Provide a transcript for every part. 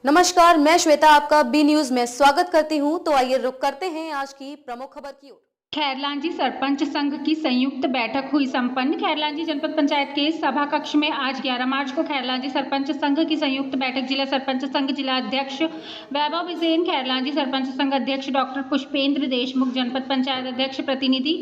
नमस्कार, मैं श्वेता आपका बी न्यूज में स्वागत करती हूं। तो आइए रुक करते हैं आज की प्रमुख खबर की ओर। खैरलांजी सरपंच संघ की संयुक्त बैठक हुई संपन्न। खैरलांजी जनपद पंचायत के सभा कक्ष में आज 11 मार्च को खैरलांजी सरपंच संघ की संयुक्त बैठक जिला सरपंच संघ जिला अध्यक्ष वैभव बिसेन, खैरलांजी सरपंच संघ अध्यक्ष डॉक्टर पुष्पेंद्र देशमुख, जनपद पंचायत अध्यक्ष प्रतिनिधि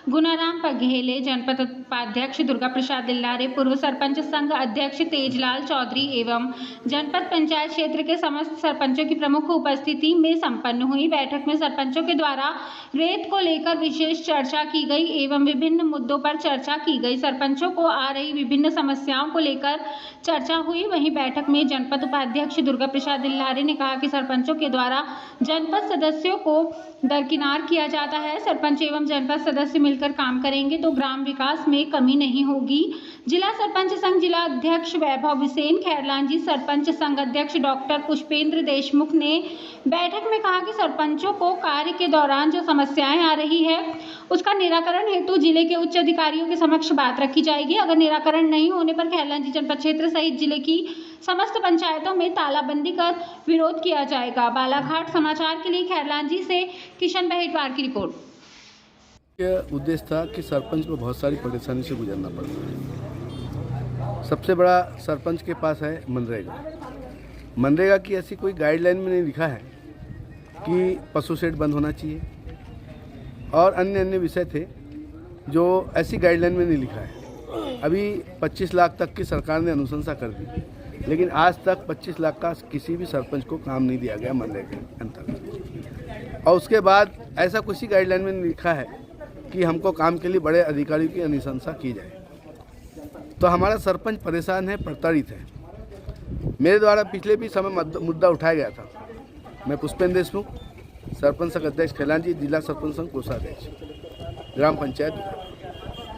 गुनाराम पघेले, जनपद उपाध्यक्ष दुर्गा प्रसाद दिल्लारे, पूर्व सरपंच संघ अध्यक्ष तेजलाल चौधरी एवं जनपद पंचायत क्षेत्र के समस्त सरपंचों की प्रमुख उपस्थिति में संपन्न हुई। बैठक में सरपंचों के द्वारा रेत को लेकर विशेष चर्चा की गई एवं विभिन्न मुद्दों पर चर्चा की गई। सरपंचों को आ रही विभिन्न समस्याओं को लेकर चर्चा हुई। वहीं बैठक में जनपद उपाध्यक्ष दुर्गा प्रसाद दिल्लारे ने कहा कि सरपंचों के द्वारा जनपद सदस्यों को दरकिनार किया जाता है। सरपंच एवं जनपद सदस्य मिलकर काम करेंगे तो ग्राम विकास में कमी नहीं होगी। जिला सरपंच संघ जिला अध्यक्ष वैभव बिसेन, खैरलांजी सरपंच संघ अध्यक्ष डॉक्टर पुष्पेंद्र देशमुख ने बैठक में कहा कि सरपंचों को कार्य के दौरान जो समस्याएं आ रही है उसका निराकरण हेतु जिले के उच्च अधिकारियों के समक्ष बात रखी जाएगी। अगर निराकरण नहीं होने पर खैरलांजी जनपद क्षेत्र सहित जिले की समस्त पंचायतों में तालाबंदी कर विरोध किया जाएगा। बालाघाट समाचार के लिए खैरलांजी से किशन बहेटवार की रिपोर्ट। यह उद्देश्य था कि सरपंच को बहुत सारी परेशानी से गुजरना पड़ता है। सबसे बड़ा सरपंच के पास है मनरेगा। मनरेगा की ऐसी कोई गाइडलाइन में नहीं लिखा है कि पशु शेड बंद होना चाहिए और अन्य विषय थे जो ऐसी गाइडलाइन में नहीं लिखा है। अभी 25 लाख तक की सरकार ने अनुशंसा कर दी, लेकिन आज तक 25 लाख का किसी भी सरपंच को काम नहीं दिया गया मनरेगा के अंतर्गत। और उसके बाद ऐसा किसी गाइडलाइन में नहीं लिखा है कि हमको काम के लिए बड़े अधिकारियों की अनुशंसा की जाए। तो हमारा सरपंच परेशान है, प्रताड़ित है। मेरे द्वारा पिछले भी समय मुद्दा उठाया गया था। मैं पुष्पेंद्र देशमुख, सरपंच संघ अध्यक्ष खैरलांजी, जिला सरपंच संघ कोषाध्यक्ष, ग्राम पंचायत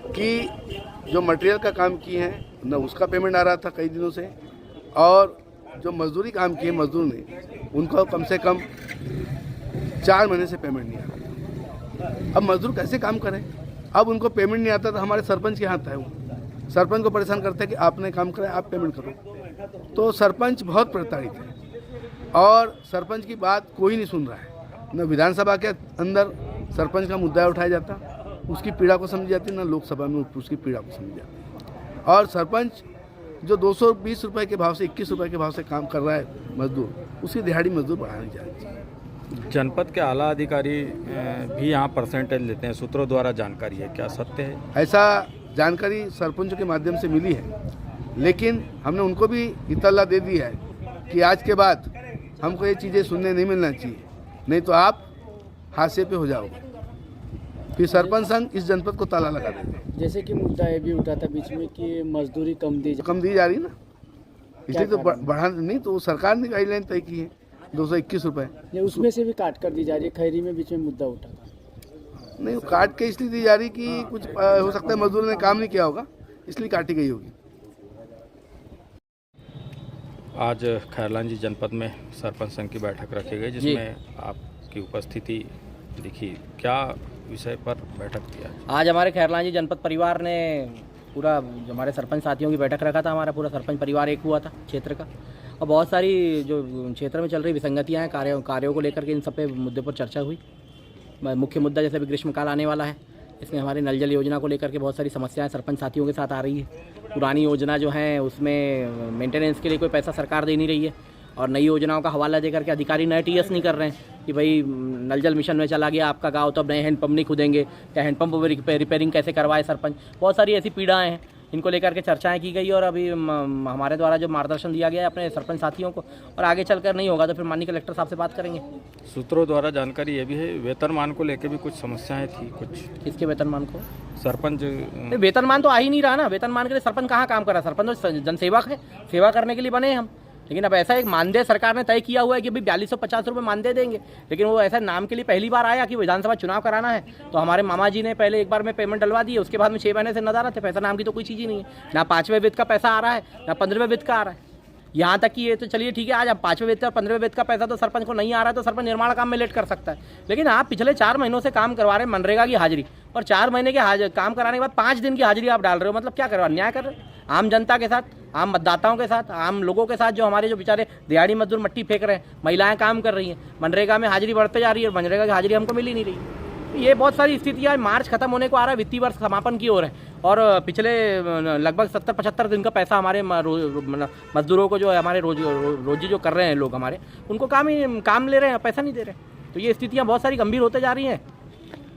की जो मटेरियल का काम किए हैं न उसका पेमेंट आ रहा था कई दिनों से, और जो मजदूरी काम किए मजदूर ने उनको कम से कम 4 महीने से पेमेंट नहीं आ रहा था। अब मजदूर कैसे काम करें? अब उनको पेमेंट नहीं आता तो हमारे सरपंच के हाथ है। वो सरपंच को परेशान करते हैं कि आपने काम कराया, आप पेमेंट करो। तो सरपंच बहुत प्रताड़ित है और सरपंच की बात कोई नहीं सुन रहा है। न विधानसभा के अंदर सरपंच का मुद्दा उठाया जाता, उसकी पीड़ा को समझी जाती, न लोकसभा में उसकी पीड़ा को समझी जाती। और सरपंच जो 220 रुपये के भाव से 21 रुपये के भाव से काम कर रहा है मजदूर, उसकी दिहाड़ी मजदूर बढ़ानी चाहिए। जनपद के आला अधिकारी भी यहाँ परसेंटेज लेते हैं, सूत्रों द्वारा जानकारी है, क्या सत्य है? ऐसा जानकारी सरपंचों के माध्यम से मिली है, लेकिन हमने उनको भी इत्तला दे दी है कि आज के बाद हमको ये चीज़ें सुनने नहीं मिलना चाहिए, नहीं तो आप हादसे पे हो जाओगे। फिर सरपंच संघ इस जनपद को ताला लगा देंगे। जैसे कि मुद्दा ये भी उठा था बीच में कि मजदूरी कम दी जा रही ना, इसलिए तो बढ़ा नहीं, तो सरकार ने गाइडलाइन तय की है 221 रुपये, उसमें से भी काट कर दी जा रही है। खैरी में बीच में मुद्दा उठा था, नहीं काट के इसलिए दी जा रही कि कुछ हो सकता है मजदूर ने काम नहीं किया होगा, इसलिए काटी गई होगी। आज खैरलांजी जनपद में सरपंच संघ की बैठक रखी गई जिसमें आपकी उपस्थिति दिखी। क्या विषय पर बैठक किया? आज हमारे खैरलांजी जनपद परिवार ने पूरा हमारे सरपंच साथियों की बैठक रखा था। हमारा पूरा सरपंच परिवार एक हुआ था क्षेत्र का, और बहुत सारी जो क्षेत्र में चल रही विसंगतियाँ हैं कार्यों को लेकर के इन सब पे मुद्दे पर चर्चा हुई। मुख्य मुद्दा जैसे भी ग्रीष्मकाल आने वाला है, इसमें हमारे नल जल योजना को लेकर के बहुत सारी समस्याएं सरपंच साथियों के साथ आ रही है। पुरानी योजना जो है उसमें मेंटेनेंस के लिए कोई पैसा सरकार दे नहीं रही है, और नई योजनाओं का हवाला देकर के अधिकारी नए टीएस नहीं कर रहे हैं कि भाई नल जल मिशन में चला गया आपका गाँव तो अब नए हैंडपम्प नहीं खुदेंगे, या हैंडपम्प रिपेयरिंग कैसे करवाए सरपंच। बहुत सारी ऐसी पीड़ाएँ हैं, इनको लेकर के चर्चाएं की गई और अभी हमारे द्वारा जो मार्गदर्शन दिया गया है अपने सरपंच साथियों को, और आगे चलकर नहीं होगा तो फिर माननीय कलेक्टर साहब से बात करेंगे। सूत्रों द्वारा जानकारी ये भी है वेतनमान को लेकर भी कुछ समस्याएं थी। कुछ किसके वेतनमान को? सरपंच वेतनमान तो आ ही नहीं रहा ना। वेतनमान के लिए सरपंच कहाँ काम कर रहा है? सरपंच तो जनसेवक है, सेवा करने के लिए बने हम। लेकिन अब ऐसा एक मानदेय सरकार ने तय किया हुआ है कि भाई 4250 रुपये मानदेय देंगे, लेकिन वो ऐसा नाम के लिए पहली बार आया कि विधानसभा चुनाव कराना है तो हमारे मामा जी ने पहले एक बार में पेमेंट डलवा दी है, उसके बाद में 6 महीने से नदारत है। पैसा नाम की तो कोई चीज़ ही नहीं है, ना 5वें वित्त का पैसा आ रहा है ना 15वें वित्त का आ रहा है। यहाँ तक कि ये तो चलिए ठीक है, आज अब 5वें वित्त और 15वें वित्त का पैसा तो सरपंच को नहीं आ रहा है तो सरपंच निर्माण काम में लेट कर सकता है, लेकिन आप पिछले 4 महीनों से काम करवा रहे हैं मनरेगा की हाजिरी, और 4 महीने के काम कराने के बाद 5 दिन की हाजिरी आप डाल रहे हो, मतलब क्या कर रहे हो? अन्याय कर रहे हो। आम जनता के साथ, आम मतदाताओं के साथ, आम लोगों के साथ, जो हमारे जो बेचारे दिहाड़ी मजदूर मट्टी फेंक रहे हैं, महिलाएं काम कर रही हैं, मनरेगा में हाजिरी बढ़ते जा रही है और मनरेगा की हाजिरी हमको मिल ही नहीं रही। ये बहुत सारी स्थितियाँ, मार्च खत्म होने को आ रहा है, वित्तीय वर्ष समापन की ओर है और पिछले लगभग 70-75 दिन का पैसा हमारे मजदूरों को जो है, हमारे रोजी जो कर रहे हैं लोग हमारे, उनको काम ले रहे हैं, पैसा नहीं दे रहे। तो ये स्थितियाँ बहुत सारी गंभीर होते जा रही हैं।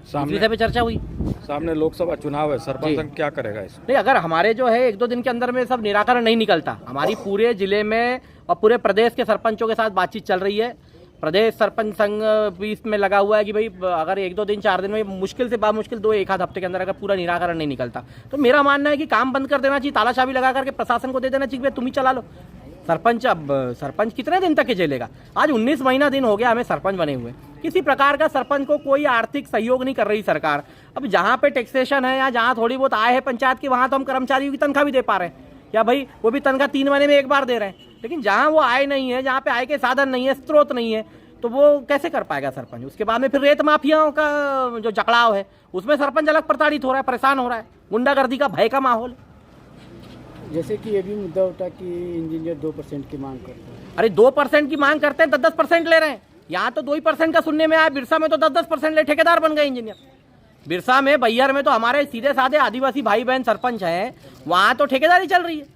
इस विषय पे चर्चा हुई। सामने लोकसभा चुनाव है, सरपंच संघ क्या करेगा इस? नहीं, अगर हमारे जो है 1-2 दिन के अंदर में सब निराकरण नहीं निकलता, हमारी पूरे जिले में और पूरे प्रदेश के सरपंचों के साथ बातचीत चल रही है। प्रदेश सरपंच संघ भी इसमें लगा हुआ है कि भाई अगर 1-2 दिन 4 दिन में, मुश्किल से बामुश्किल 2-1 हफ्ते के अंदर अगर पूरा निराकरण नहीं निकलता तो मेरा मानना है कि काम बंद कर देना चाहिए, तालाशाबी लगा करके प्रशासन को दे देना चाहिए, तुम ही चला लो। सरपंच कितने दिन तक झेलेगा? आज 19 महीना दिन हो गया हमें सरपंच बने हुए, किसी प्रकार का सरपंच को कोई आर्थिक सहयोग नहीं कर रही सरकार। अब जहाँ पे टैक्सेशन है या जहाँ थोड़ी बहुत आय है पंचायत की, वहाँ तो हम कर्मचारियों की तनख्वाह भी दे पा रहे हैं, या भाई वो भी तनख्वाह 3 महीने में एक बार दे रहे हैं। लेकिन जहाँ वो आय नहीं है, जहाँ पे आय के साधन नहीं है, स्रोत नहीं है, तो वो कैसे कर पाएगा सरपंच? उसके बाद में फिर रेत माफियाओं का जो जकड़ाव है, उसमें सरपंच अलग प्रताड़ित हो रहा है, परेशान हो रहा है, गुंडागर्दी का भय का माहौल। जैसे कि ये भी मुद्दा उठा कि इंजीनियर 2% की मांग करते हैं। अरे 2% की मांग करते हैं, 10-10% ले रहे हैं। यहाँ तो 2% का सुनने में आया, बिरसा में तो 10-10% ले ठेकेदार बन गए इंजीनियर। बिरसा में, बैहर में तो हमारे सीधे साधे आदिवासी भाई बहन सरपंच हैं, वहाँ तो ठेकेदारी चल रही है,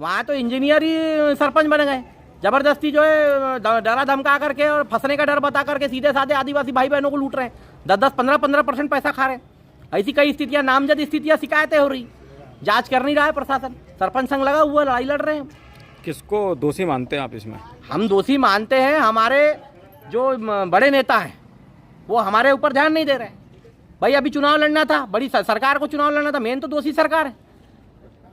वहाँ तो इंजीनियर ही सरपंच बन गए। जबरदस्ती जो है डरा धमका करके और फंसने का डर बता करके सीधे साधे आदिवासी भाई बहनों को लूट रहे हैं, 10-10, 15-15% पैसा खा रहे हैं। ऐसी कई स्थितियाँ, नामजद स्थितियाँ, शिकायतें हो रही, जांच कर नहीं रहा है प्रशासन। सरपंच संघ लगा हुआ, लड़ाई लड़ रहे हैं। किसको दोषी मानते हैं आप इसमें? हम दोषी मानते हैं हमारे जो बड़े नेता हैं, वो हमारे ऊपर ध्यान नहीं दे रहे हैं। भाई अभी चुनाव लड़ना था, बड़ी सरकार को चुनाव लड़ना था, मेन तो दोषी सरकार है।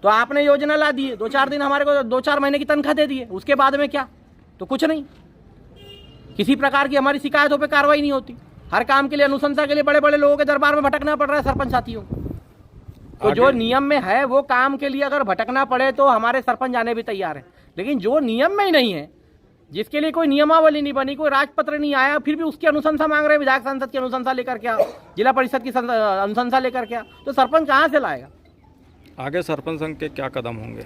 तो आपने योजना ला दी है, 2-4 दिन हमारे को 2-4 महीने की तनख्वाह दे दी है, उसके बाद में क्या? तो कुछ नहीं, किसी प्रकार की हमारी शिकायतों पे कार्रवाई नहीं होती। हर काम के लिए, अनुशंसा के लिए बड़े बड़े लोगों के दरबार में भटकना पड़ रहा है सरपंच साथियों। तो जो नियम में है वो काम के लिए अगर भटकना पड़े तो हमारे सरपंच जाने भी तैयार है, लेकिन जो नियम में ही नहीं है, जिसके लिए कोई नियमावली नहीं बनी, कोई राजपत्र नहीं आया, फिर भी उसकी अनुशंसा मांग रहे हैं, विधायक संसद की अनुशंसा लेकर क्या, जिला परिषद की अनुशंसा लेकर क्या, तो सरपंच कहाँ से लाएगा? आगे सरपंच संघ के क्या कदम होंगे?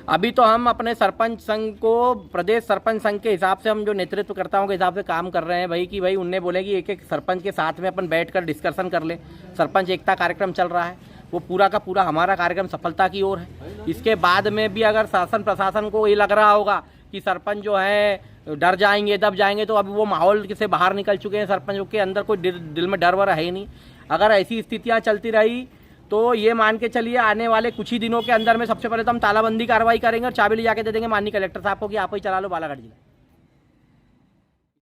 अभी तो हम अपने सरपंच संघ को, प्रदेश सरपंच संघ के हिसाब से, हम जो नेतृत्वकर्ताओं के हिसाब से काम कर रहे हैं भाई, कि भाई उनने बोले कि एक सरपंच के साथ में अपन बैठकर डिस्कशन कर ले। सरपंच एकता कार्यक्रम चल रहा है, वो पूरा का पूरा हमारा कार्यक्रम सफलता की ओर है। इसके बाद में भी अगर शासन प्रशासन को ये लग रहा होगा कि सरपंच जो है डर जाएंगे, दब जाएंगे, तो अभी वो माहौल से बाहर निकल चुके हैं, सरपंचों के अंदर कोई दिल में डर वर है ही नहीं। अगर ऐसी स्थितियाँ चलती रही तो ये मान के चलिए आने वाले कुछ ही दिनों के अंदर में सबसे पहले तो हम तालाबंदी कार्रवाई करेंगे और चाबी ले जाके दे देंगे माननीय कलेक्टर साहब को कि आप ही चला लो बालाघाट जिला।